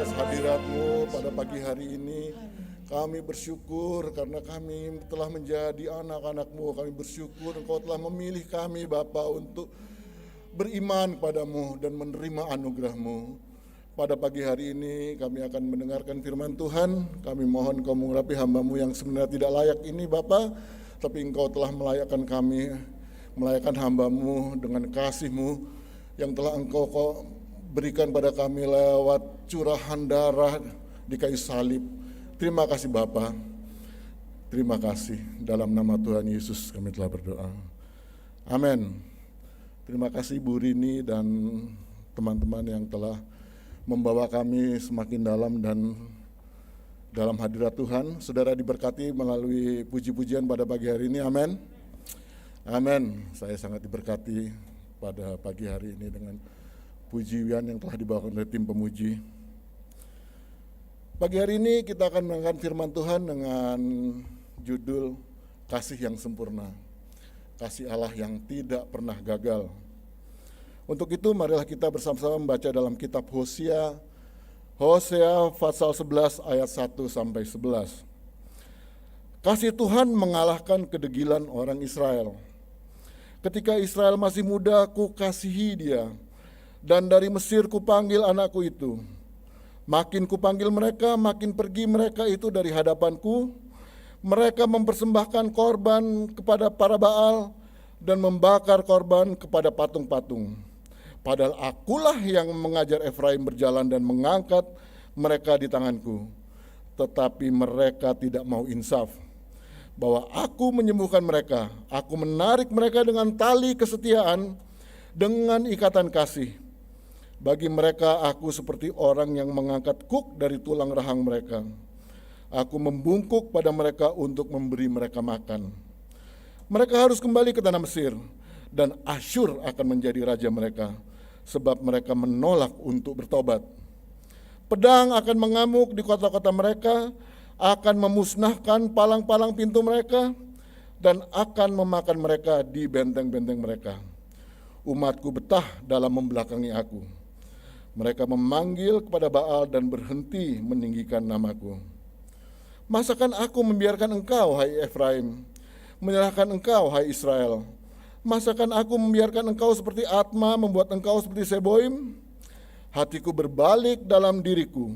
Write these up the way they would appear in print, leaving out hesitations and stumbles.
atas hadirat-Mu pada pagi hari ini. Kami bersyukur karena kami telah menjadi anak-anak-Mu. Kami bersyukur Engkau telah memilih kami Bapa untuk beriman kepadamu dan menerima anugerah-Mu. Pada pagi hari ini kami akan mendengarkan firman Tuhan. Kami mohon Engkau mengurapi hamba-Mu yang sebenarnya tidak layak ini Bapa, tapi Engkau telah melayakkan kami, melayakkan hamba-Mu dengan kasih-Mu yang telah Engkau berikan pada kami lewat curahan darah di kayu salib. Terima kasih Bapa. Terima kasih. Dalam nama Tuhan Yesus kami telah berdoa. Amin. Terima kasih Bu Rini dan teman-teman yang telah membawa kami semakin dalam dan dalam hadirat Tuhan. Saudara diberkati melalui puji-pujian pada pagi hari ini. Amin. Amin. Saya sangat diberkati pada pagi hari ini dengan pujian yang telah dibawakan oleh tim pemuji. Pagi hari ini kita akan mendengarkan firman Tuhan dengan judul Kasih yang Sempurna. Kasih Allah yang tidak pernah gagal. Untuk itu marilah kita bersama-sama membaca dalam kitab Hosea pasal 11 ayat 1 sampai 11. Kasih Tuhan mengalahkan kedegilan orang Israel. Ketika Israel masih muda, ku kasihi dia, dan dari Mesir kupanggil anakku itu. Makin kupanggil mereka, makin pergi mereka itu dari hadapanku. Mereka mempersembahkan korban kepada para Baal dan membakar korban kepada patung-patung. Padahal akulah yang mengajar Efraim berjalan dan mengangkat mereka di tanganku. Tetapi mereka tidak mau insaf bahwa aku menyembuhkan mereka. Aku menarik mereka dengan tali kesetiaan, dengan ikatan kasih. Bagi mereka aku seperti orang yang mengangkat kuk dari tulang rahang mereka. Aku membungkuk pada mereka untuk memberi mereka makan. Mereka harus kembali ke tanah Mesir, dan Asyur akan menjadi raja mereka, sebab mereka menolak untuk bertobat. Pedang akan mengamuk di kota-kota mereka, akan memusnahkan palang-palang pintu mereka, dan akan memakan mereka di benteng-benteng mereka. Umatku betah dalam membelakangi aku. Mereka memanggil kepada Baal dan berhenti meninggikan namaku. Masakan aku membiarkan engkau, hai Efraim, menyerahkan engkau, hai Israel? Masakan aku membiarkan engkau seperti Atma, membuat engkau seperti Seboim? Hatiku berbalik dalam diriku,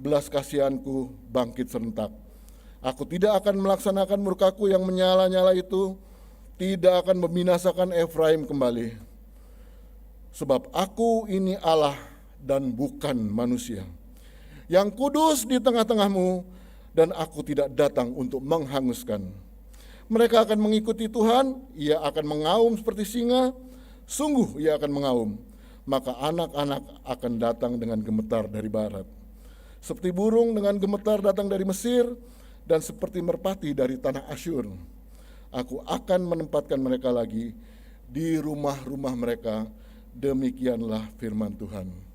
belas kasihanku bangkit serentak. Aku tidak akan melaksanakan murkaku yang menyala-nyala itu, tidak akan membinasakan Efraim kembali. Sebab aku ini Allah dan bukan manusia, yang kudus di tengah-tengahmu, dan aku tidak datang untuk menghanguskan. Mereka akan mengikuti Tuhan, ia akan mengaum seperti singa, sungguh ia akan mengaum, maka anak-anak akan datang dengan gemetar dari barat. Seperti burung dengan gemetar datang dari Mesir, dan seperti merpati dari tanah Asyur. Aku akan menempatkan mereka lagi di rumah-rumah mereka, demikianlah firman Tuhan.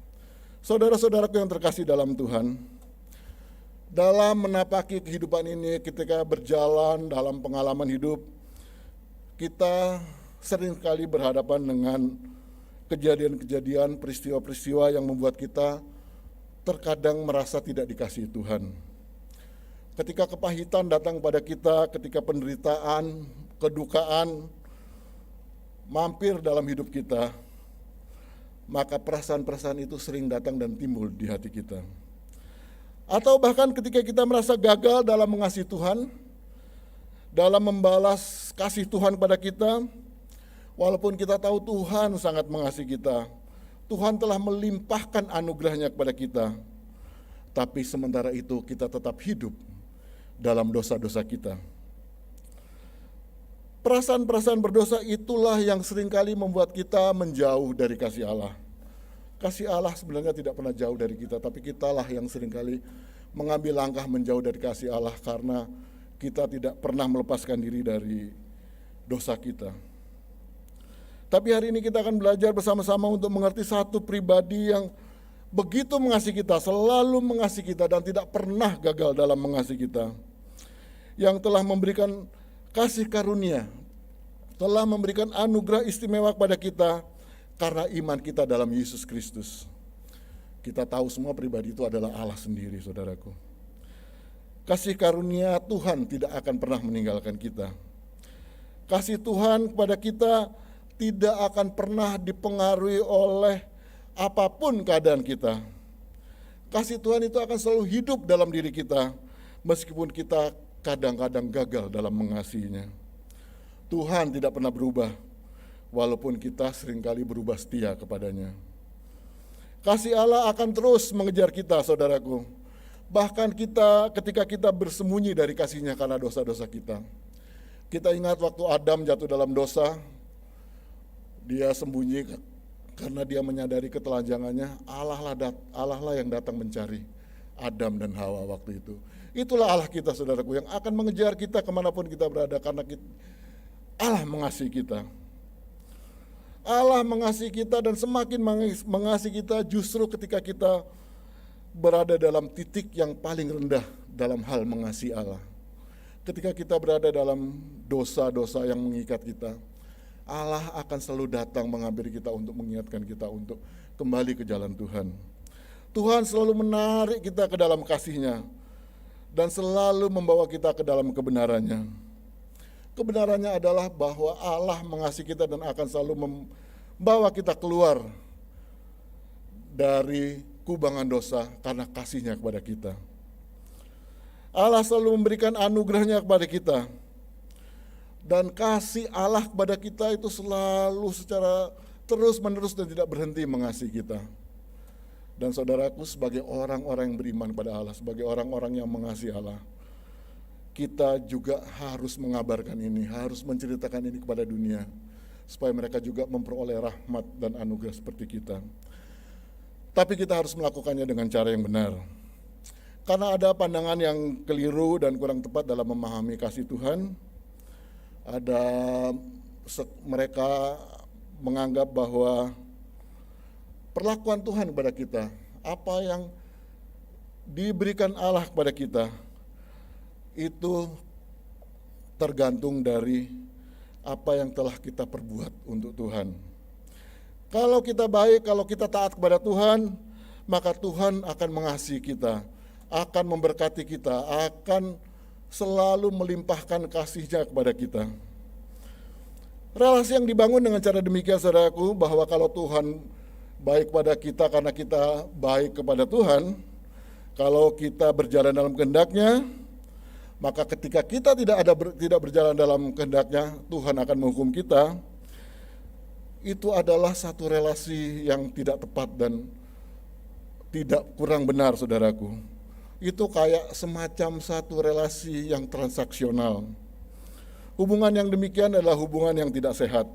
Saudara-saudaraku yang terkasih dalam Tuhan, dalam menapaki kehidupan ini, ketika berjalan dalam pengalaman hidup, kita seringkali berhadapan dengan kejadian-kejadian, peristiwa-peristiwa yang membuat kita terkadang merasa tidak dikasihi Tuhan. Ketika kepahitan datang pada kita, ketika penderitaan, kedukaan mampir dalam hidup kita, maka perasaan-perasaan itu sering datang dan timbul di hati kita. Atau bahkan ketika kita merasa gagal dalam mengasihi Tuhan, dalam membalas kasih Tuhan pada kita, walaupun kita tahu Tuhan sangat mengasihi kita, Tuhan telah melimpahkan anugerahnya kepada kita, tapi sementara itu kita tetap hidup dalam dosa-dosa kita. Perasaan-perasaan berdosa itulah yang seringkali membuat kita menjauh dari kasih Allah. Kasih Allah sebenarnya tidak pernah jauh dari kita, tapi kitalah yang seringkali mengambil langkah menjauh dari kasih Allah karena kita tidak pernah melepaskan diri dari dosa kita. Tapi hari ini kita akan belajar bersama-sama untuk mengerti satu pribadi yang begitu mengasihi kita, selalu mengasihi kita, dan tidak pernah gagal dalam mengasihi kita. Yang telah memberikan kasih karunia, telah memberikan anugerah istimewa kepada kita karena iman kita dalam Yesus Kristus. Kita tahu semua pribadi itu adalah Allah sendiri, saudaraku. Kasih karunia Tuhan tidak akan pernah meninggalkan kita. Kasih Tuhan kepada kita tidak akan pernah dipengaruhi oleh apapun keadaan kita. Kasih Tuhan itu akan selalu hidup dalam diri kita, meskipun kita kadang-kadang gagal dalam mengasihinya. Tuhan tidak pernah berubah, walaupun kita seringkali berubah setia kepadanya. Kasih Allah akan terus mengejar kita, saudaraku. Bahkan ketika kita bersembunyi dari kasih-Nya karena dosa-dosa kita. Kita ingat waktu Adam jatuh dalam dosa, dia sembunyi karena dia menyadari ketelanjangannya. Allah lah yang datang mencari Adam dan Hawa waktu itu. Itulah Allah kita, saudaraku, yang akan mengejar kita kemanapun kita berada, karena Allah mengasihi kita. Allah mengasihi kita dan semakin mengasihi kita justru ketika kita berada dalam titik yang paling rendah dalam hal mengasihi Allah. Ketika kita berada dalam dosa-dosa yang mengikat kita, Allah akan selalu datang menghampiri kita untuk mengingatkan kita untuk kembali ke jalan Tuhan. Tuhan selalu menarik kita ke dalam kasih-Nya dan selalu membawa kita ke dalam kebenarannya. Kebenarannya adalah bahwa Allah mengasihi kita dan akan selalu membawa kita keluar dari kubangan dosa karena kasih-Nya kepada kita. Allah selalu memberikan anugerah-Nya kepada kita. Dan kasih Allah kepada kita itu selalu secara terus-menerus dan tidak berhenti mengasihi kita. Dan saudaraku, sebagai orang-orang yang beriman pada Allah, sebagai orang-orang yang mengasihi Allah, kita juga harus mengabarkan ini, harus menceritakan ini kepada dunia, supaya mereka juga memperoleh rahmat dan anugerah seperti kita. Tapi kita harus melakukannya dengan cara yang benar. Karena ada pandangan yang keliru dan kurang tepat dalam memahami kasih Tuhan. Mereka menganggap bahwa perlakuan Tuhan kepada kita, apa yang diberikan Allah kepada kita, itu tergantung dari apa yang telah kita perbuat untuk Tuhan. Kalau kita baik, kalau kita taat kepada Tuhan, maka Tuhan akan mengasihi kita, akan memberkati kita, akan selalu melimpahkan kasih-Nya kepada kita. Relasi yang dibangun dengan cara demikian, saudaraku, bahwa kalau Tuhan baik pada kita karena kita baik kepada Tuhan, kalau kita berjalan dalam kehendak-Nya, maka ketika kita tidak berjalan dalam kehendak-Nya, Tuhan akan menghukum kita. Itu adalah satu relasi yang tidak tepat dan tidak kurang benar, saudaraku. Itu kayak semacam satu relasi yang transaksional. Hubungan yang demikian adalah hubungan yang tidak sehat,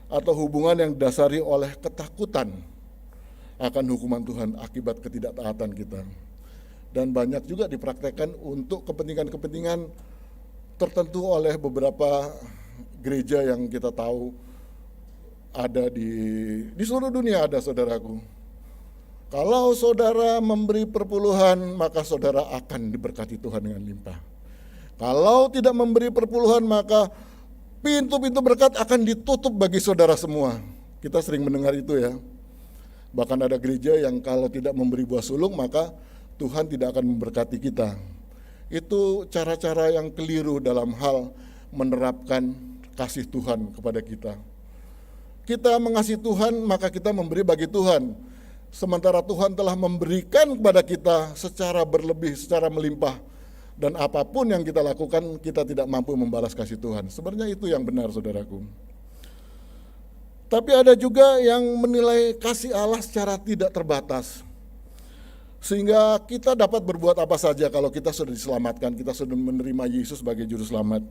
atau hubungan yang didasari oleh ketakutan akan hukuman Tuhan akibat ketidaktaatan kita. Dan banyak juga dipraktekkan untuk kepentingan-kepentingan tertentu oleh beberapa gereja yang kita tahu ada di seluruh dunia ada, saudaraku. Kalau saudara memberi perpuluhan, maka saudara akan diberkati Tuhan dengan limpah. Kalau tidak memberi perpuluhan, maka pintu-pintu berkat akan ditutup bagi saudara semua. Kita sering mendengar itu ya. Bahkan ada gereja yang kalau tidak memberi buah sulung, maka Tuhan tidak akan memberkati kita. Itu cara-cara yang keliru dalam hal menerapkan kasih Tuhan kepada kita. Kita mengasihi Tuhan, maka kita memberi bagi Tuhan. Sementara Tuhan telah memberikan kepada kita secara berlebih, secara melimpah. Dan apapun yang kita lakukan, kita tidak mampu membalas kasih Tuhan. Sebenarnya itu yang benar, saudaraku. Tapi ada juga yang menilai kasih Allah secara tidak terbatas. Sehingga kita dapat berbuat apa saja kalau kita sudah diselamatkan, kita sudah menerima Yesus sebagai juru selamat.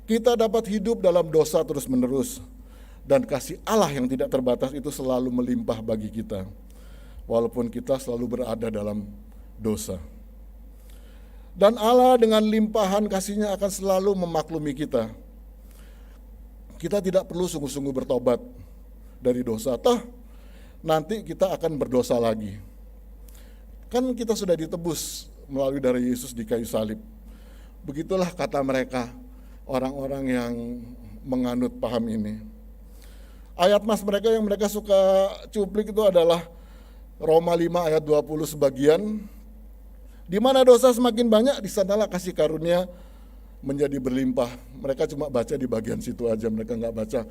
Kita dapat hidup dalam dosa terus-menerus. Dan kasih Allah yang tidak terbatas itu selalu melimpah bagi kita, walaupun kita selalu berada dalam dosa. Dan Allah dengan limpahan kasih-Nya akan selalu memaklumi kita. Kita tidak perlu sungguh-sungguh bertobat dari dosa, toh nanti kita akan berdosa lagi. Kan kita sudah ditebus melalui darah Yesus di kayu salib. Begitulah kata mereka, orang-orang yang menganut paham ini. Ayat mas mereka yang mereka suka cuplik itu adalah Roma 5 ayat 20 sebagian, di mana dosa semakin banyak, di sanalah kasih karunia menjadi berlimpah. Mereka cuma baca di bagian situ aja, mereka nggak baca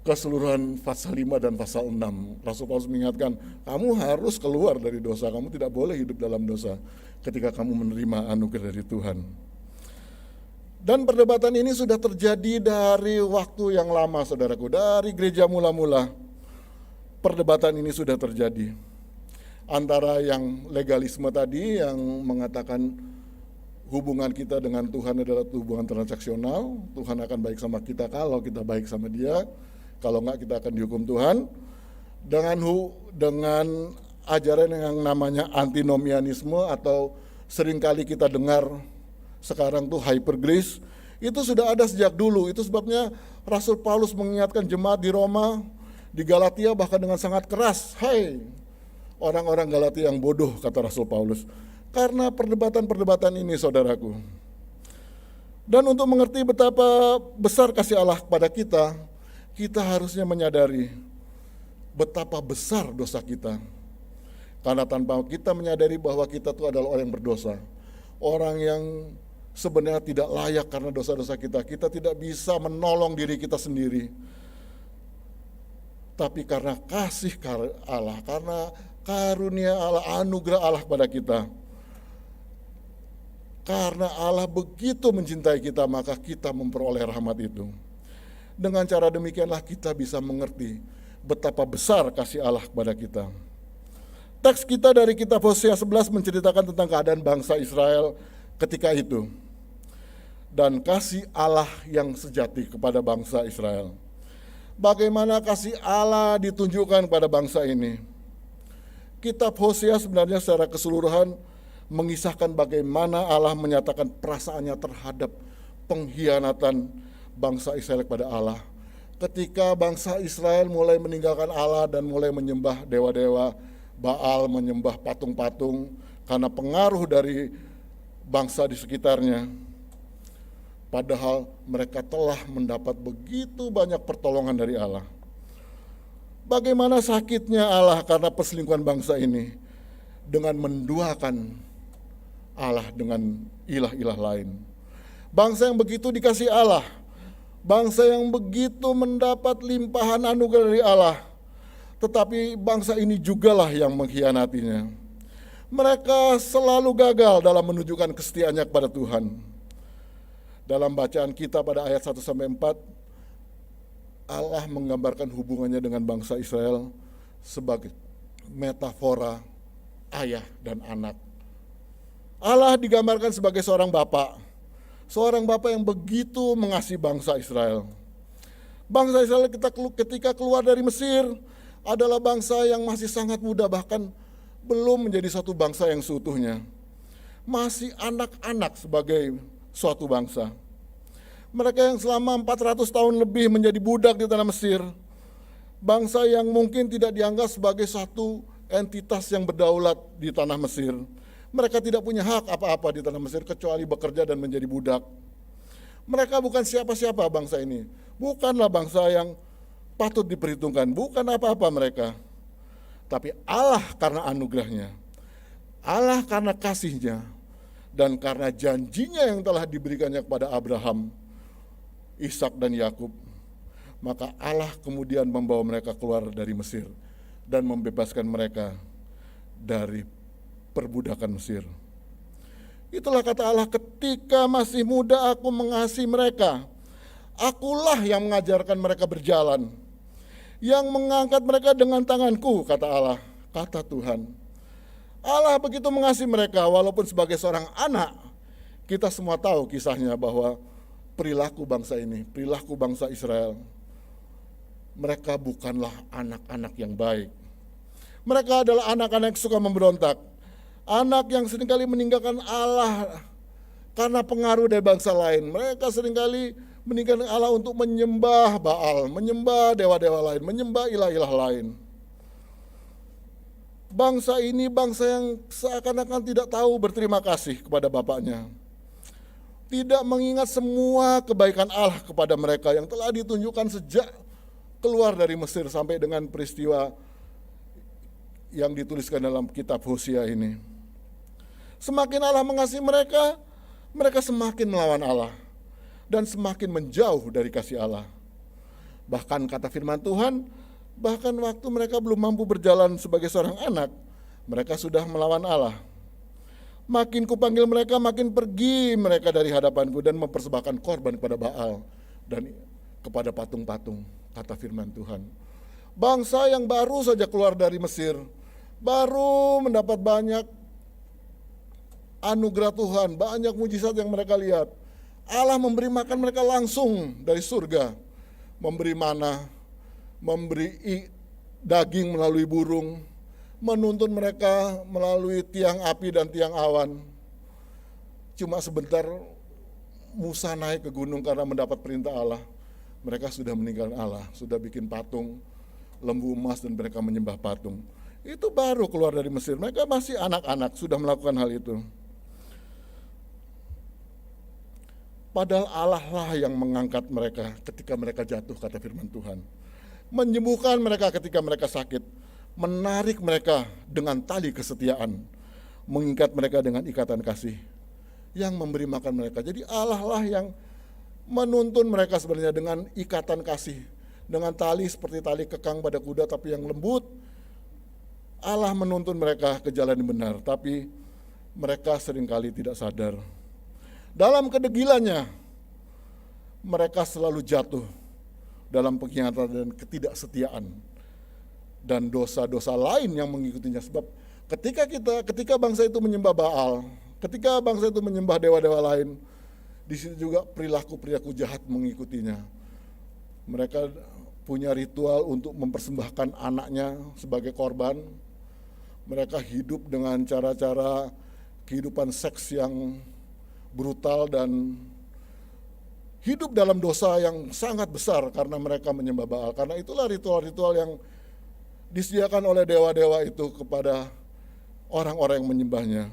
keseluruhan pasal 5 dan pasal 6. Rasul Paulus mengingatkan, kamu harus keluar dari dosa, kamu tidak boleh hidup dalam dosa ketika kamu menerima anugerah dari Tuhan. Dan perdebatan ini sudah terjadi dari waktu yang lama, saudaraku. Dari gereja mula-mula, perdebatan ini sudah terjadi. Antara yang legalisme tadi, yang mengatakan hubungan kita dengan Tuhan adalah hubungan transaksional, Tuhan akan baik sama kita kalau kita baik sama Dia, kalau enggak kita akan dihukum Tuhan. Dengan ajaran yang namanya antinomianisme, atau seringkali kita dengar sekarang tuh hyper grace, itu sudah ada sejak dulu. Itu sebabnya Rasul Paulus mengingatkan jemaat di Roma, di Galatia bahkan dengan sangat keras, hai orang-orang Galatia yang bodoh, kata Rasul Paulus. Karena perdebatan-perdebatan ini, saudaraku. Dan untuk mengerti betapa besar kasih Allah kepada kita, kita harusnya menyadari betapa besar dosa kita. Karena tanpa kita menyadari bahwa kita itu adalah orang yang berdosa, orang yang sebenarnya tidak layak karena dosa-dosa kita, kita tidak bisa menolong diri kita sendiri. Tapi karena kasih Allah, karena karunia Allah, anugerah Allah kepada kita, karena Allah begitu mencintai kita, maka kita memperoleh rahmat itu. Dengan cara demikianlah kita bisa mengerti betapa besar kasih Allah kepada kita. Teks kita dari kitab Hosea 11 menceritakan tentang keadaan bangsa Israel ketika itu, dan kasih Allah yang sejati kepada bangsa Israel. Bagaimana kasih Allah ditunjukkan pada bangsa ini? Kitab Hosea sebenarnya secara keseluruhan mengisahkan bagaimana Allah menyatakan perasaannya terhadap pengkhianatan bangsa Israel kepada Allah. Ketika bangsa Israel mulai meninggalkan Allah dan mulai menyembah dewa-dewa Baal, menyembah patung-patung karena pengaruh dari bangsa di sekitarnya. Padahal mereka telah mendapat begitu banyak pertolongan dari Allah. Bagaimana sakitnya Allah karena perselingkuhan bangsa ini dengan menduakan Allah dengan ilah-ilah lain. Bangsa yang begitu dikasih Allah, bangsa yang begitu mendapat limpahan anugerah dari Allah, tetapi bangsa ini jugalah yang mengkhianatinya. Mereka selalu gagal dalam menunjukkan kesetiaannya kepada Tuhan. Dalam bacaan kita pada ayat 1-4, Allah menggambarkan hubungannya dengan bangsa Israel sebagai metafora ayah dan anak. Allah digambarkan sebagai seorang bapak yang begitu mengasihi bangsa Israel. Bangsa Israel ketika keluar dari Mesir adalah bangsa yang masih sangat muda, bahkan belum menjadi satu bangsa yang seutuhnya. Masih anak-anak sebagai suatu bangsa. Mereka yang selama 400 tahun lebih menjadi budak di tanah Mesir, bangsa yang mungkin tidak dianggap sebagai satu entitas yang berdaulat di tanah Mesir. Mereka tidak punya hak apa-apa di tanah Mesir kecuali bekerja dan menjadi budak. Mereka bukan siapa-siapa bangsa ini. Bukanlah bangsa yang patut diperhitungkan, bukan apa-apa mereka. Tapi Allah karena anugerahnya, Allah karena kasihnya, dan karena janjinya yang telah diberikannya kepada Abraham, Ishak dan Yakub, maka Allah kemudian membawa mereka keluar dari Mesir dan membebaskan mereka dari perbudakan Mesir. Itulah kata Allah, ketika masih muda aku mengasihi mereka, akulah yang mengajarkan mereka berjalan, yang mengangkat mereka dengan tanganku, kata Allah, kata Tuhan. Allah begitu mengasihi mereka walaupun sebagai seorang anak, kita semua tahu kisahnya bahwa perilaku bangsa ini, perilaku bangsa Israel, mereka bukanlah anak-anak yang baik. Mereka adalah anak-anak yang suka memberontak, anak yang seringkali meninggalkan Allah karena pengaruh dari bangsa lain. Mereka seringkali meninggalkan Allah untuk menyembah Baal, menyembah dewa-dewa lain, menyembah ilah-ilah lain. Bangsa ini bangsa yang seakan-akan tidak tahu berterima kasih kepada bapaknya. Tidak mengingat semua kebaikan Allah kepada mereka yang telah ditunjukkan sejak keluar dari Mesir sampai dengan peristiwa yang dituliskan dalam kitab Hosea ini. Semakin Allah mengasihi mereka, mereka semakin melawan Allah dan semakin menjauh dari kasih Allah. Bahkan kata firman Tuhan, bahkan waktu mereka belum mampu berjalan sebagai seorang anak, mereka sudah melawan Allah. Makin kupanggil mereka, makin pergi mereka dari hadapanku dan mempersembahkan korban kepada Baal dan kepada patung-patung, kata firman Tuhan. Bangsa yang baru saja keluar dari Mesir, baru mendapat banyak anugerah Tuhan, banyak mujizat yang mereka lihat. Allah memberi makan mereka langsung dari surga, memberi mana, memberi daging melalui burung, menuntun mereka melalui tiang api dan tiang awan. Cuma sebentar Musa naik ke gunung karena mendapat perintah Allah, mereka sudah meninggalkan Allah, sudah bikin patung lembu emas dan mereka menyembah patung. Itu baru keluar dari Mesir, mereka masih anak-anak sudah melakukan hal itu. Padahal Allah lah yang mengangkat mereka ketika mereka jatuh, kata firman Tuhan. Menyembuhkan mereka ketika mereka sakit, menarik mereka dengan tali kesetiaan, mengikat mereka dengan ikatan kasih, yang memberi makan mereka. Jadi Allah lah yang menuntun mereka sebenarnya dengan ikatan kasih, dengan tali seperti tali kekang pada kuda tapi yang lembut. Allah menuntun mereka ke jalan yang benar, tapi mereka seringkali tidak sadar. Dalam kedegilannya, mereka selalu jatuh dalam pengkhianatan dan ketidaksetiaan dan dosa-dosa lain yang mengikutinya. Sebab ketika bangsa itu menyembah Baal, ketika bangsa itu menyembah dewa-dewa lain, di situ juga perilaku-perilaku jahat mengikutinya. Mereka punya ritual untuk mempersembahkan anaknya sebagai korban. Mereka hidup dengan cara-cara kehidupan seks yang brutal dan hidup dalam dosa yang sangat besar karena mereka menyembah Baal. Karena itulah ritual-ritual yang disediakan oleh dewa-dewa itu kepada orang-orang yang menyembahnya.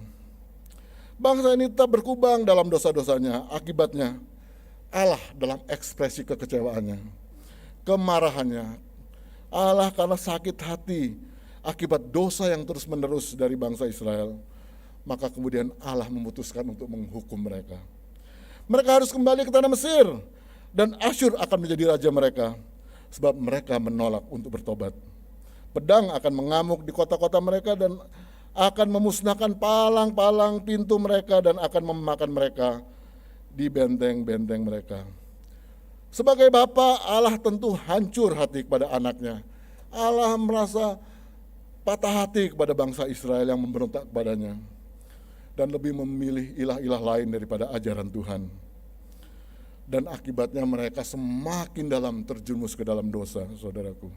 Bangsa ini tetap berkubang dalam dosa-dosanya. Akibatnya Allah dalam ekspresi kekecewaannya, kemarahannya. Allah karena sakit hati akibat dosa yang terus-menerus dari bangsa Israel, maka kemudian Allah memutuskan untuk menghukum mereka. Mereka harus kembali ke tanah Mesir dan Asyur akan menjadi raja mereka sebab mereka menolak untuk bertobat. Pedang akan mengamuk di kota-kota mereka dan akan memusnahkan palang-palang pintu mereka dan akan memakan mereka di benteng-benteng mereka. Sebagai bapa, Allah tentu hancur hati kepada anaknya. Allah merasa patah hati kepada bangsa Israel yang memberontak kepadanya dan lebih memilih ilah-ilah lain daripada ajaran Tuhan. Dan akibatnya mereka semakin dalam terjerumus ke dalam dosa, saudaraku.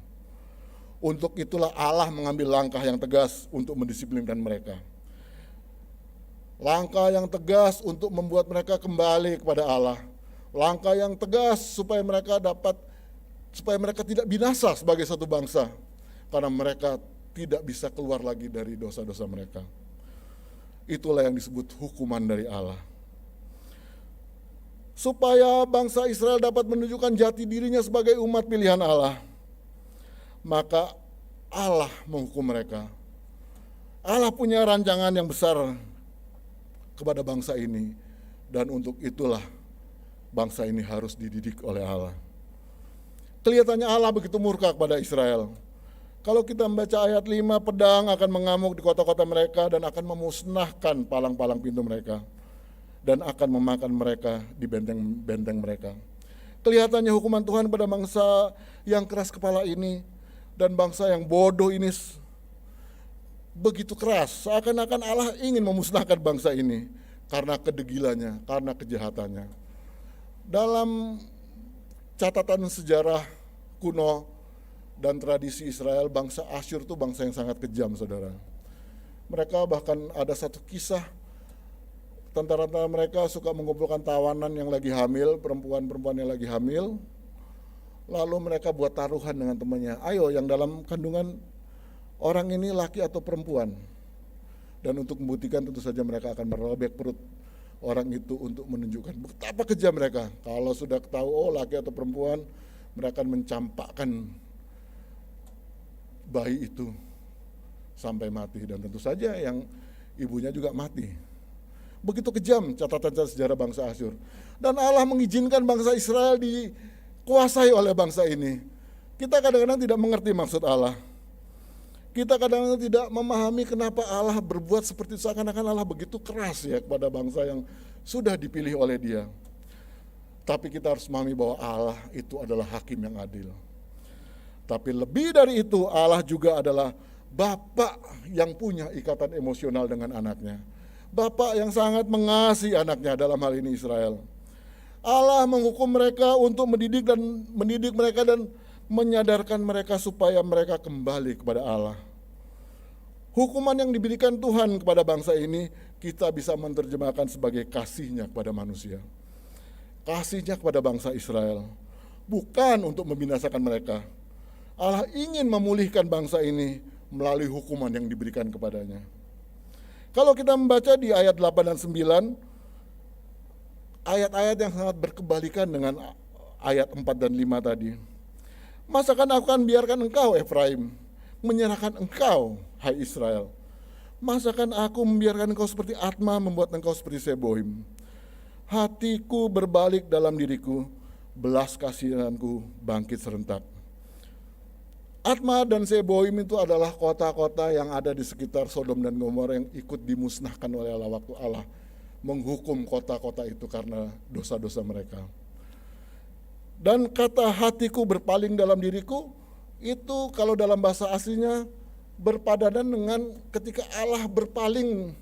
Untuk itulah Allah mengambil langkah yang tegas untuk mendisiplinkan mereka. Langkah yang tegas untuk membuat mereka kembali kepada Allah. Langkah yang tegas supaya mereka tidak binasa sebagai satu bangsa. Karena mereka tidak bisa keluar lagi dari dosa-dosa mereka. Itulah yang disebut hukuman dari Allah. Supaya bangsa Israel dapat menunjukkan jati dirinya sebagai umat pilihan Allah, maka Allah menghukum mereka. Allah punya rancangan yang besar kepada bangsa ini, dan untuk itulah bangsa ini harus dididik oleh Allah. Kelihatannya Allah begitu murka kepada Israel. Kalau kita membaca ayat 5, pedang akan mengamuk di kota-kota mereka dan akan memusnahkan palang-palang pintu mereka dan akan memakan mereka di benteng-benteng mereka. Kelihatannya hukuman Tuhan pada bangsa yang keras kepala ini dan bangsa yang bodoh ini begitu keras, seakan-akan Allah ingin memusnahkan bangsa ini karena kedegilannya, karena kejahatannya. Dalam catatan sejarah kuno dan tradisi Israel, bangsa Asyur itu bangsa yang sangat kejam, saudara. Mereka bahkan ada satu kisah, tentara-tentara mereka suka mengumpulkan tawanan yang lagi hamil, perempuan-perempuan yang lagi hamil, lalu mereka buat taruhan dengan temannya, ayo yang dalam kandungan orang ini laki atau perempuan. Dan untuk membuktikan tentu saja mereka akan merobek perut orang itu untuk menunjukkan betapa kejam mereka. Kalau sudah tahu laki atau perempuan, mereka akan mencampakkan bayi itu sampai mati, dan tentu saja yang ibunya juga mati. Begitu kejam catatan sejarah bangsa Asyur. Dan Allah mengizinkan bangsa Israel dikuasai oleh bangsa ini. Kita kadang-kadang tidak mengerti maksud Allah. Kita kadang-kadang tidak memahami kenapa Allah berbuat seperti itu, seakan-akan Allah begitu keras ya kepada bangsa yang sudah dipilih oleh Dia. Tapi kita harus memahami bahwa Allah itu adalah hakim yang adil. Tapi lebih dari itu, Allah juga adalah Bapa yang punya ikatan emosional dengan anaknya. Bapa yang sangat mengasihi anaknya, dalam hal ini Israel. Allah menghukum mereka untuk mendidik mereka dan menyadarkan mereka supaya mereka kembali kepada Allah. Hukuman yang diberikan Tuhan kepada bangsa ini kita bisa menerjemahkan sebagai kasih-Nya kepada manusia. Kasih-Nya kepada bangsa Israel, bukan untuk membinasakan mereka. Allah ingin memulihkan bangsa ini melalui hukuman yang diberikan kepadanya. Kalau kita membaca di ayat 8 dan 9, ayat-ayat yang sangat berkebalikan dengan ayat 4 dan 5 tadi. Masakan aku akan biarkan engkau, Efraim, menyerahkan engkau, hai Israel. Masakan aku membiarkan engkau seperti Atma, membuat engkau seperti Seboim. Hatiku berbalik dalam diriku, belas kasihanku bangkit serentak. Atma dan Seboim itu adalah kota-kota yang ada di sekitar Sodom dan Gomora yang ikut dimusnahkan oleh Allah waktu Allah menghukum kota-kota itu karena dosa-dosa mereka. Dan kata hatiku berpaling dalam diriku, itu kalau dalam bahasa aslinya berpadanan dengan ketika Allah berpaling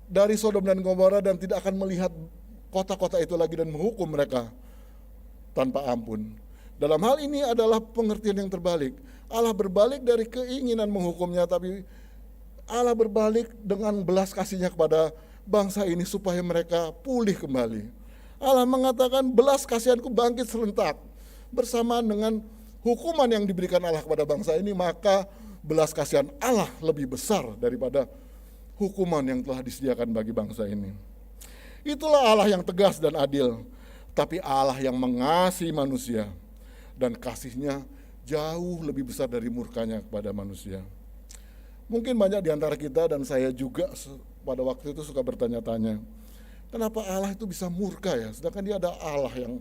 dari Sodom dan Gomora dan tidak akan melihat kota-kota itu lagi dan menghukum mereka tanpa ampun. Dalam hal ini adalah pengertian yang terbalik. Allah berbalik dari keinginan menghukumnya, tapi Allah berbalik dengan belas kasih-Nya kepada bangsa ini supaya mereka pulih kembali. Allah mengatakan belas kasihanku bangkit serentak. Bersamaan dengan hukuman yang diberikan Allah kepada bangsa ini, maka belas kasihan Allah lebih besar daripada hukuman yang telah disediakan bagi bangsa ini. Itulah Allah yang tegas dan adil, tapi Allah yang mengasihi manusia, dan kasih-Nya jauh lebih besar dari murkanya kepada manusia. Mungkin banyak di antara kita dan saya juga pada waktu itu suka bertanya-tanya, kenapa Allah itu bisa murka ya, sedangkan Dia ada Allah yang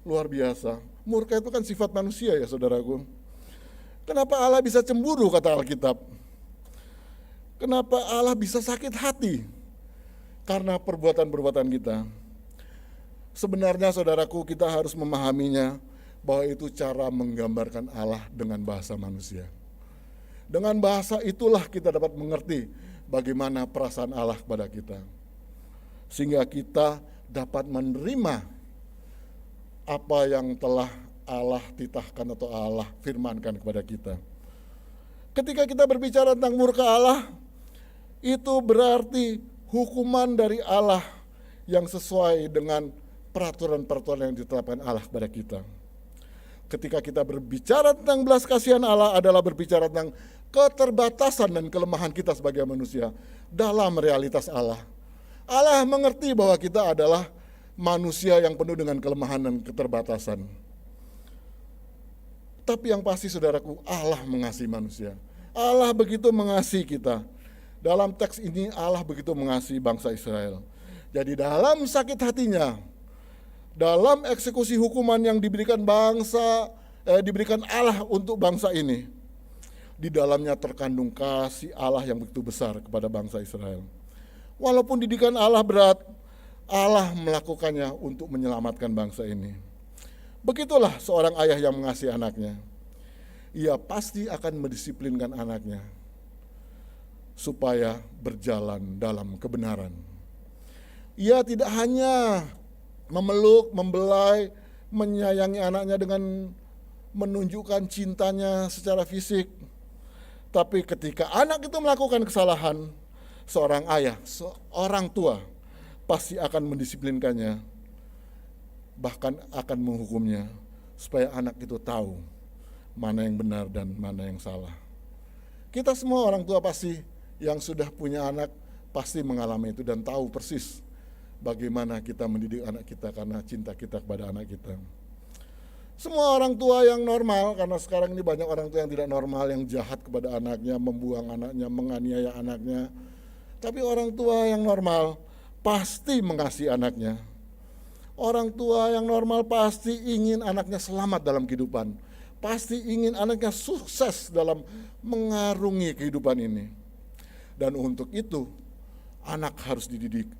luar biasa. Murka itu kan sifat manusia ya saudaraku. Kenapa Allah bisa cemburu, kata Alkitab? Kenapa Allah bisa sakit hati? Karena perbuatan-perbuatan kita. Sebenarnya saudaraku, kita harus memahaminya bahwa itu cara menggambarkan Allah dengan bahasa manusia. Dengan bahasa itulah kita dapat mengerti bagaimana perasaan Allah kepada kita. Sehingga kita dapat menerima apa yang telah Allah titahkan atau Allah firmankan kepada kita. Ketika kita berbicara tentang murka Allah, itu berarti hukuman dari Allah yang sesuai dengan peraturan-peraturan yang ditetapkan Allah kepada kita. Ketika kita berbicara tentang belas kasihan Allah adalah berbicara tentang keterbatasan dan kelemahan kita sebagai manusia dalam realitas Allah. Allah mengerti bahwa kita adalah manusia yang penuh dengan kelemahan dan keterbatasan. Tapi yang pasti saudaraku, Allah mengasihi manusia. Allah begitu mengasihi kita. Dalam teks ini Allah begitu mengasihi bangsa Israel. Jadi dalam sakit hatinya, dalam eksekusi hukuman yang diberikan diberikan Allah untuk bangsa ini, di dalamnya terkandung kasih Allah yang begitu besar kepada bangsa Israel. Walaupun didikan Allah berat, Allah melakukannya untuk menyelamatkan bangsa ini. Begitulah seorang ayah yang mengasihi anaknya. Ia pasti akan mendisiplinkan anaknya supaya berjalan dalam kebenaran. Ia tidak hanya memeluk, membelai, menyayangi anaknya dengan menunjukkan cintanya secara fisik. Tapi ketika anak itu melakukan kesalahan, seorang ayah, seorang tua pasti akan mendisiplinkannya, bahkan akan menghukumnya, supaya anak itu tahu mana yang benar dan mana yang salah. Kita semua orang tua pasti yang sudah punya anak pasti mengalami itu dan tahu persis bagaimana kita mendidik anak kita karena cinta kita kepada anak kita. Semua orang tua yang normal, karena sekarang ini banyak orang tua yang tidak normal, yang jahat kepada anaknya, membuang anaknya, menganiaya anaknya. Tapi orang tua yang normal pasti mengasihi anaknya. Orang tua yang normal pasti ingin anaknya selamat dalam kehidupan. Pasti ingin anaknya sukses dalam mengarungi kehidupan ini. Dan untuk itu, anak harus dididik.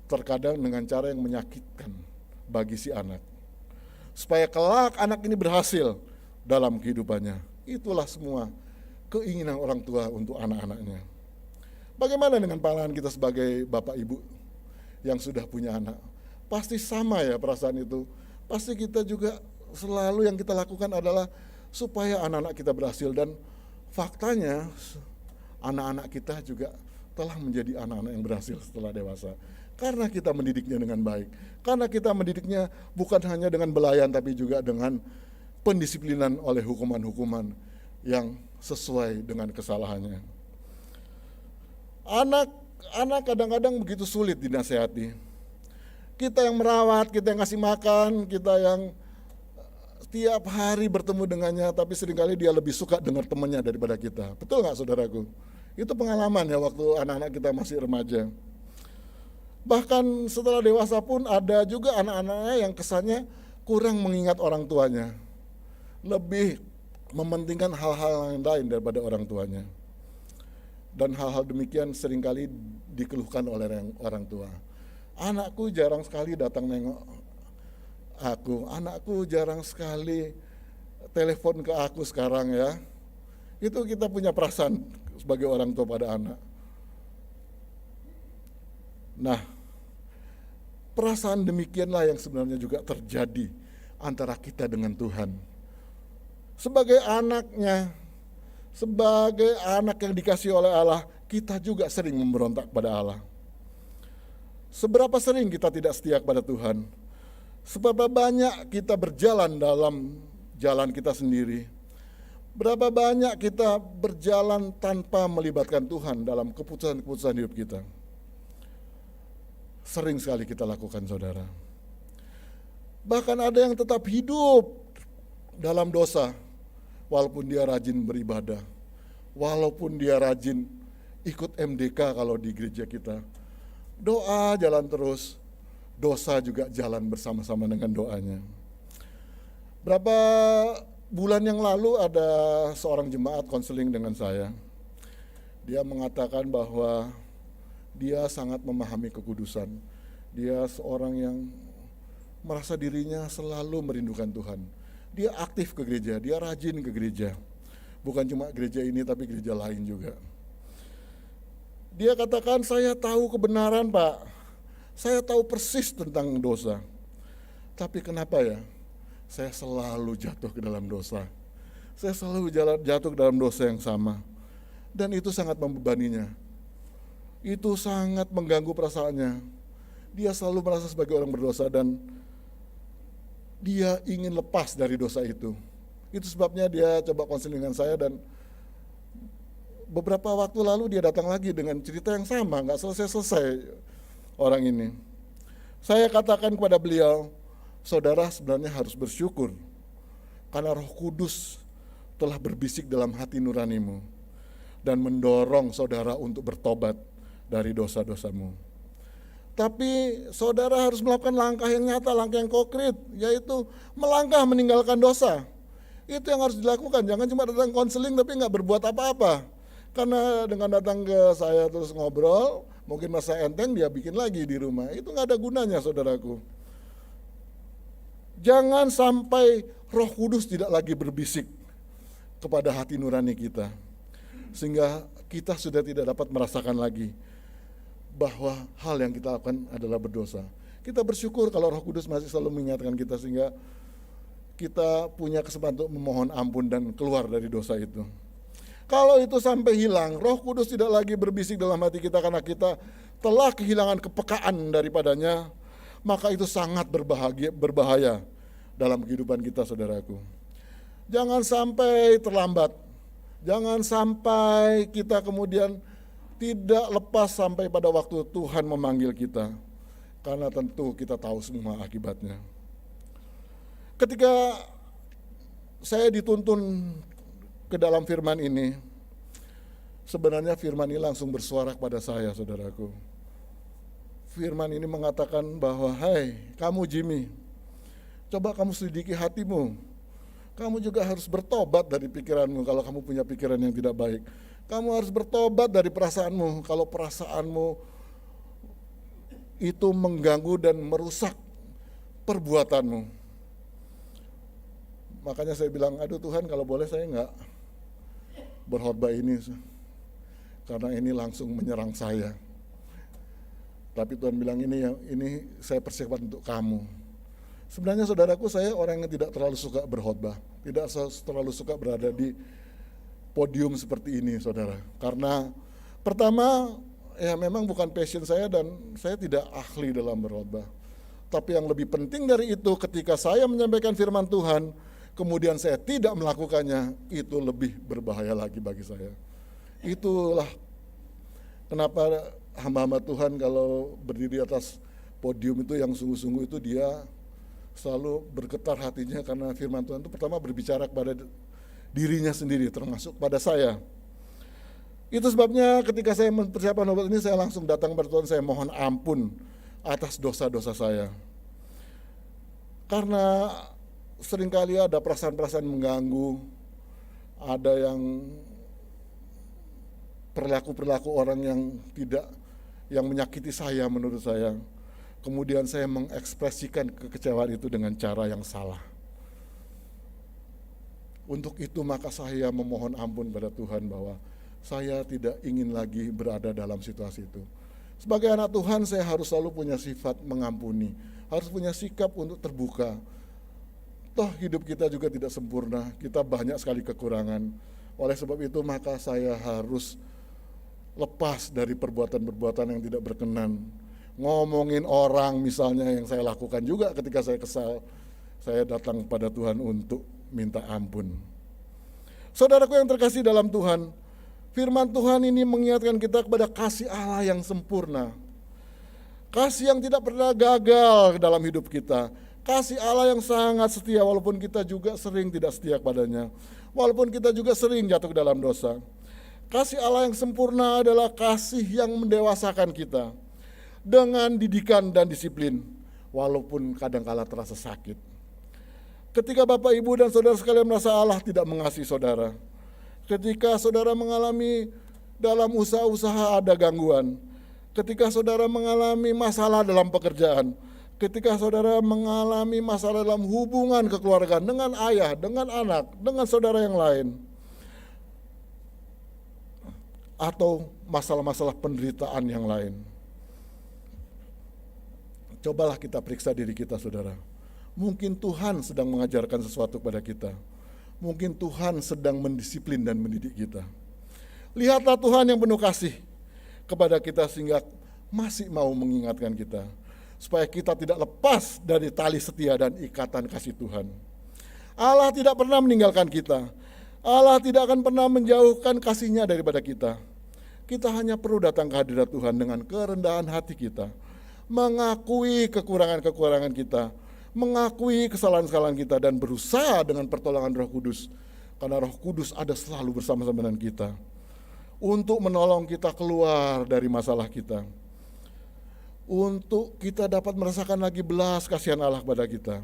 Terkadang dengan cara yang menyakitkan bagi si anak. Supaya kelak anak ini berhasil dalam kehidupannya. Itulah semua keinginan orang tua untuk anak-anaknya. Bagaimana dengan pandangan kita sebagai bapak ibu yang sudah punya anak? Pasti sama ya perasaan itu. Pasti kita juga selalu yang kita lakukan adalah supaya anak-anak kita berhasil. Dan faktanya anak-anak kita juga telah menjadi anak-anak yang berhasil setelah dewasa. Karena kita mendidiknya dengan baik. Karena kita mendidiknya bukan hanya dengan belayan, tapi juga dengan pendisiplinan oleh hukuman-hukuman yang sesuai dengan kesalahannya. Anak kadang-kadang begitu sulit dinasehati. Kita yang merawat, kita yang ngasih makan, kita yang setiap hari bertemu dengannya, tapi seringkali dia lebih suka dengar temannya daripada kita. Betul nggak saudaraku? Itu pengalaman ya waktu anak-anak kita masih remaja. Bahkan setelah dewasa pun ada juga anak-anaknya yang kesannya kurang mengingat orang tuanya. Lebih mementingkan hal-hal yang lain daripada orang tuanya. Dan hal-hal demikian seringkali dikeluhkan oleh orang tua. Anakku jarang sekali datang nengok aku. Anakku jarang sekali telepon ke aku sekarang ya. Itu kita punya perasaan sebagai orang tua pada anak. Nah, perasaan demikianlah yang sebenarnya juga terjadi antara kita dengan Tuhan. Sebagai anaknya, sebagai anak yang dikasihi oleh Allah, kita juga sering memberontak pada Allah. Seberapa sering kita tidak setia kepada Tuhan? Seberapa banyak kita berjalan dalam jalan kita sendiri? Berapa banyak kita berjalan tanpa melibatkan Tuhan dalam keputusan-keputusan hidup kita? Sering sekali kita lakukan, saudara. Bahkan ada yang tetap hidup dalam dosa, walaupun dia rajin beribadah, walaupun dia rajin ikut MDK kalau di gereja kita. Doa jalan terus, dosa juga jalan bersama-sama dengan doanya. Berapa bulan yang lalu ada seorang jemaat konseling dengan saya. Dia mengatakan bahwa dia sangat memahami kekudusan. Dia seorang yang merasa dirinya selalu merindukan Tuhan. Dia aktif ke gereja, dia rajin ke gereja. Bukan cuma gereja ini tapi gereja lain juga. Dia katakan, saya tahu kebenaran Pak. Saya tahu persis tentang dosa. Tapi kenapa ya? Saya selalu jatuh ke dalam dosa. Saya selalu jatuh ke dalam dosa yang sama. Dan itu sangat membebaninya. Itu sangat mengganggu perasaannya. Dia selalu merasa sebagai orang berdosa dan dia ingin lepas dari dosa itu. Itu sebabnya dia coba konseling dengan saya dan beberapa waktu lalu dia datang lagi dengan cerita yang sama, nggak selesai-selesai orang ini. Saya katakan kepada beliau, saudara sebenarnya harus bersyukur karena Roh Kudus telah berbisik dalam hati nuranimu dan mendorong saudara untuk bertobat dari dosa-dosamu. Tapi saudara harus melakukan langkah yang nyata, langkah yang konkret, yaitu melangkah meninggalkan dosa. Itu yang harus dilakukan, jangan cuma datang konseling tapi nggak berbuat apa-apa. Karena dengan datang ke saya terus ngobrol, mungkin masa enteng dia bikin lagi di rumah, itu nggak ada gunanya saudaraku. Jangan sampai Roh Kudus tidak lagi berbisik kepada hati nurani kita, sehingga kita sudah tidak dapat merasakan lagi bahwa hal yang kita lakukan adalah berdosa. Kita bersyukur kalau Roh Kudus masih selalu mengingatkan kita sehingga kita punya kesempatan untuk memohon ampun dan keluar dari dosa itu. Kalau itu sampai hilang, Roh Kudus tidak lagi berbisik dalam hati kita karena kita telah kehilangan kepekaan daripadanya, maka itu sangat berbahaya dalam kehidupan kita, saudaraku. Jangan sampai terlambat, jangan sampai kita kemudian tidak lepas sampai pada waktu Tuhan memanggil kita, karena tentu kita tahu semua akibatnya. Ketika saya dituntun ke dalam firman ini, sebenarnya firman ini langsung bersuara kepada saya, saudaraku. Firman ini mengatakan bahwa, hai kamu Jimmy, coba kamu selidiki hatimu. Kamu juga harus bertobat dari pikiranmu kalau kamu punya pikiran yang tidak baik. Kamu harus bertobat dari perasaanmu kalau perasaanmu itu mengganggu dan merusak perbuatanmu. Makanya saya bilang, aduh Tuhan, kalau boleh saya enggak berkhotbah ini, karena ini langsung menyerang saya. Tapi Tuhan bilang, ini saya persiapkan untuk kamu. Sebenarnya saudaraku, saya orang yang tidak terlalu suka berkhotbah, tidak terlalu suka berada di podium seperti ini, saudara. Karena pertama, ya memang bukan passion saya dan saya tidak ahli dalam berkhotbah. Tapi yang lebih penting dari itu, ketika saya menyampaikan firman Tuhan, kemudian saya tidak melakukannya, itu lebih berbahaya lagi bagi saya. Itulah kenapa hamba-hamba Tuhan kalau berdiri atas podium itu yang sungguh-sungguh itu dia selalu bergetar hatinya, karena firman Tuhan itu pertama berbicara kepada dirinya sendiri, termasuk pada saya. Itu sebabnya ketika saya mempersiapkan khotbah ini, saya langsung datang kepada Tuhan, saya mohon ampun atas dosa-dosa saya. Karena seringkali ada perasaan-perasaan mengganggu, ada yang perilaku-perilaku orang yang menyakiti saya menurut saya. Kemudian saya mengekspresikan kekecewaan itu dengan cara yang salah. Untuk itu maka saya memohon ampun pada Tuhan bahwa saya tidak ingin lagi berada dalam situasi itu. Sebagai anak Tuhan saya harus selalu punya sifat mengampuni, harus punya sikap untuk terbuka. Toh hidup kita juga tidak sempurna, kita banyak sekali kekurangan. Oleh sebab itu maka saya harus lepas dari perbuatan-perbuatan yang tidak berkenan. Ngomongin orang misalnya yang saya lakukan juga ketika saya kesal, saya datang pada Tuhan untuk minta ampun. Saudaraku yang terkasih dalam Tuhan, firman Tuhan ini mengingatkan kita kepada kasih Allah yang sempurna. Kasih yang tidak pernah gagal dalam hidup kita. Kasih Allah yang sangat setia walaupun kita juga sering tidak setia kepadanya. Walaupun kita juga sering jatuh ke dalam dosa. Kasih Allah yang sempurna adalah kasih yang mendewasakan kita dengan didikan dan disiplin, walaupun kadangkala terasa sakit. Ketika Bapak, Ibu, dan saudara sekalian merasa Allah tidak mengasihi saudara, ketika saudara mengalami dalam usaha-usaha ada gangguan, ketika saudara mengalami masalah dalam pekerjaan, ketika saudara mengalami masalah dalam hubungan kekeluargaan dengan ayah, dengan anak, dengan saudara yang lain, atau masalah-masalah penderitaan yang lain, cobalah kita periksa diri kita, saudara. Mungkin Tuhan sedang mengajarkan sesuatu kepada kita. Mungkin Tuhan sedang mendisiplin dan mendidik kita. Lihatlah Tuhan yang penuh kasih kepada kita sehingga masih mau mengingatkan kita, supaya kita tidak lepas dari tali setia dan ikatan kasih Tuhan. Allah tidak pernah meninggalkan kita. Allah tidak akan pernah menjauhkan kasih-Nya daripada kita. Kita hanya perlu datang ke hadirat Tuhan dengan kerendahan hati kita, mengakui kekurangan-kekurangan kita, mengakui kesalahan-kesalahan kita, dan berusaha dengan pertolongan Roh Kudus, karena Roh Kudus ada selalu bersama-sama dengan kita untuk menolong kita keluar dari masalah kita, untuk kita dapat merasakan lagi belas kasihan Allah kepada kita.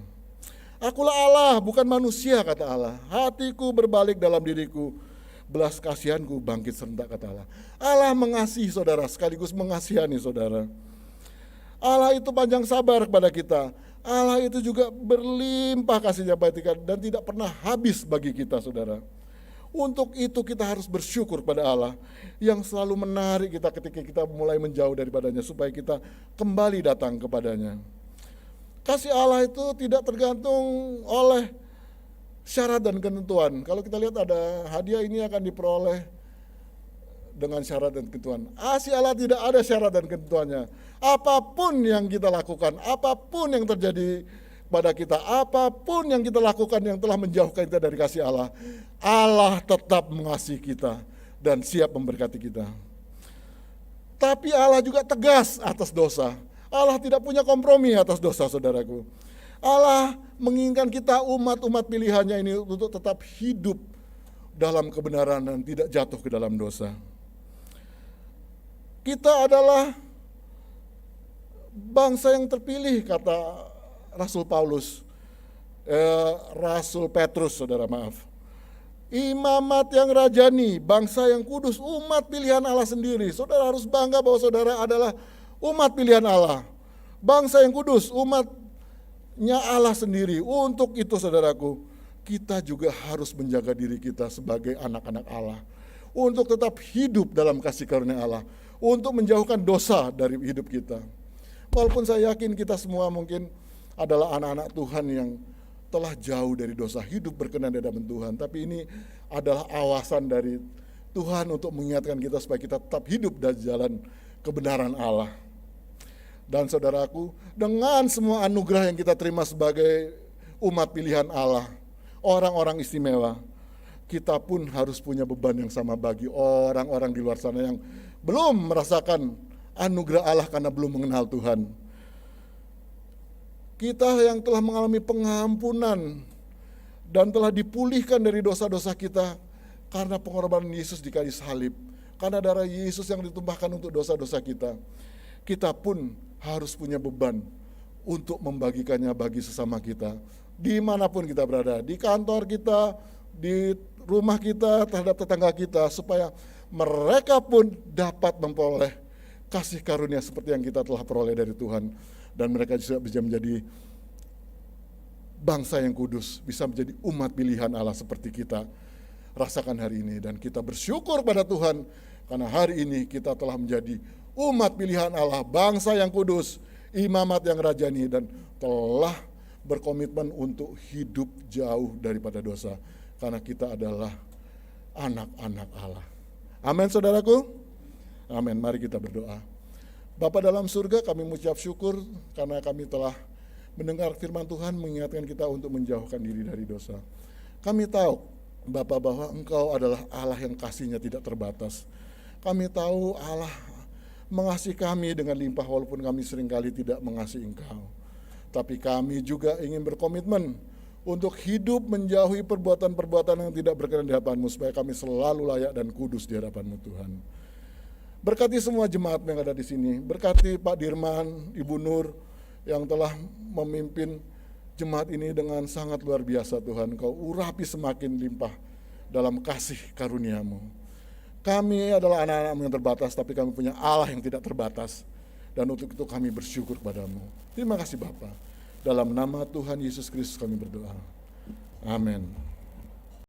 Akulah Allah, bukan manusia, kata Allah. Hatiku berbalik dalam diriku, belas kasihanku bangkit serentak, kata Allah. Allah mengasihi saudara sekaligus mengasihani saudara. Allah itu panjang sabar kepada kita. Allah itu juga berlimpah kasih-Nya pada kita dan tidak pernah habis bagi kita, saudara. Untuk itu kita harus bersyukur pada Allah yang selalu menarik kita ketika kita mulai menjauh daripadanya, supaya kita kembali datang kepadanya. Kasih Allah itu tidak tergantung oleh syarat dan ketentuan. Kalau kita lihat ada hadiah ini akan diperoleh dengan syarat dan ketentuan. Kasih Allah tidak ada syarat dan ketentuannya. Apapun yang kita lakukan, apapun yang terjadi pada kita, apapun yang kita lakukan yang telah menjauhkan kita dari kasih Allah, Allah tetap mengasihi kita dan siap memberkati kita. Tapi Allah juga tegas atas dosa. Allah tidak punya kompromi atas dosa, saudaraku. Allah menginginkan kita umat-umat pilihannya ini untuk tetap hidup dalam kebenaran dan tidak jatuh ke dalam dosa. Kita adalah bangsa yang terpilih, kata Rasul Paulus, Rasul Petrus, saudara maaf. Imamat yang rajani, bangsa yang kudus, umat pilihan Allah sendiri. Saudara harus bangga bahwa saudara adalah umat pilihan Allah. Bangsa yang kudus, umatnya Allah sendiri. Untuk itu saudaraku, kita juga harus menjaga diri kita sebagai anak-anak Allah. Untuk tetap hidup dalam kasih karunia Allah. Untuk menjauhkan dosa dari hidup kita. Walaupun saya yakin kita semua mungkin adalah anak-anak Tuhan yang telah jauh dari dosa, hidup berkenan di hadapan Tuhan. Tapi ini adalah awasan dari Tuhan untuk mengingatkan kita supaya kita tetap hidup dari jalan kebenaran Allah. Dan saudaraku, dengan semua anugerah yang kita terima sebagai umat pilihan Allah, orang-orang istimewa, kita pun harus punya beban yang sama bagi orang-orang di luar sana yang belum merasakan anugerah Allah karena belum mengenal Tuhan. Kita yang telah mengalami pengampunan dan telah dipulihkan dari dosa-dosa kita karena pengorbanan Yesus di kayu salib, karena darah Yesus yang ditumpahkan untuk dosa-dosa kita, kita pun harus punya beban untuk membagikannya bagi sesama kita, dimanapun kita berada, di kantor kita, di rumah kita, terhadap tetangga kita, supaya mereka pun dapat memperoleh kasih karunia seperti yang kita telah peroleh dari Tuhan. Dan mereka juga bisa menjadi bangsa yang kudus, bisa menjadi umat pilihan Allah seperti kita rasakan hari ini. Dan kita bersyukur pada Tuhan karena hari ini kita telah menjadi umat pilihan Allah, bangsa yang kudus, imamat yang rajani, dan telah berkomitmen untuk hidup jauh daripada dosa. Karena kita adalah anak-anak Allah. Amin saudaraku? Amin, mari kita berdoa. Bapa dalam surga, kami mengucap syukur karena kami telah mendengar firman Tuhan mengingatkan kita untuk menjauhkan diri dari dosa. Kami tahu Bapa bahwa Engkau adalah Allah yang kasih-Nya tidak terbatas. Kami tahu Allah mengasihi kami dengan limpah walaupun kami seringkali tidak mengasihi Engkau. Tapi kami juga ingin berkomitmen untuk hidup menjauhi perbuatan-perbuatan yang tidak berkenan di hadapan-Mu supaya kami selalu layak dan kudus di hadapan-Mu Tuhan. Berkati semua jemaat yang ada di sini. Berkati Pak Dirman, Ibu Nur yang telah memimpin jemaat ini dengan sangat luar biasa Tuhan. Engkau urapi semakin limpah dalam kasih karunia-Mu. Kami adalah anak-anak-Mu yang terbatas, tapi kami punya Allah yang tidak terbatas. Dan untuk itu kami bersyukur padamu. Terima kasih Bapa. Dalam nama Tuhan Yesus Kristus kami berdoa. Amin.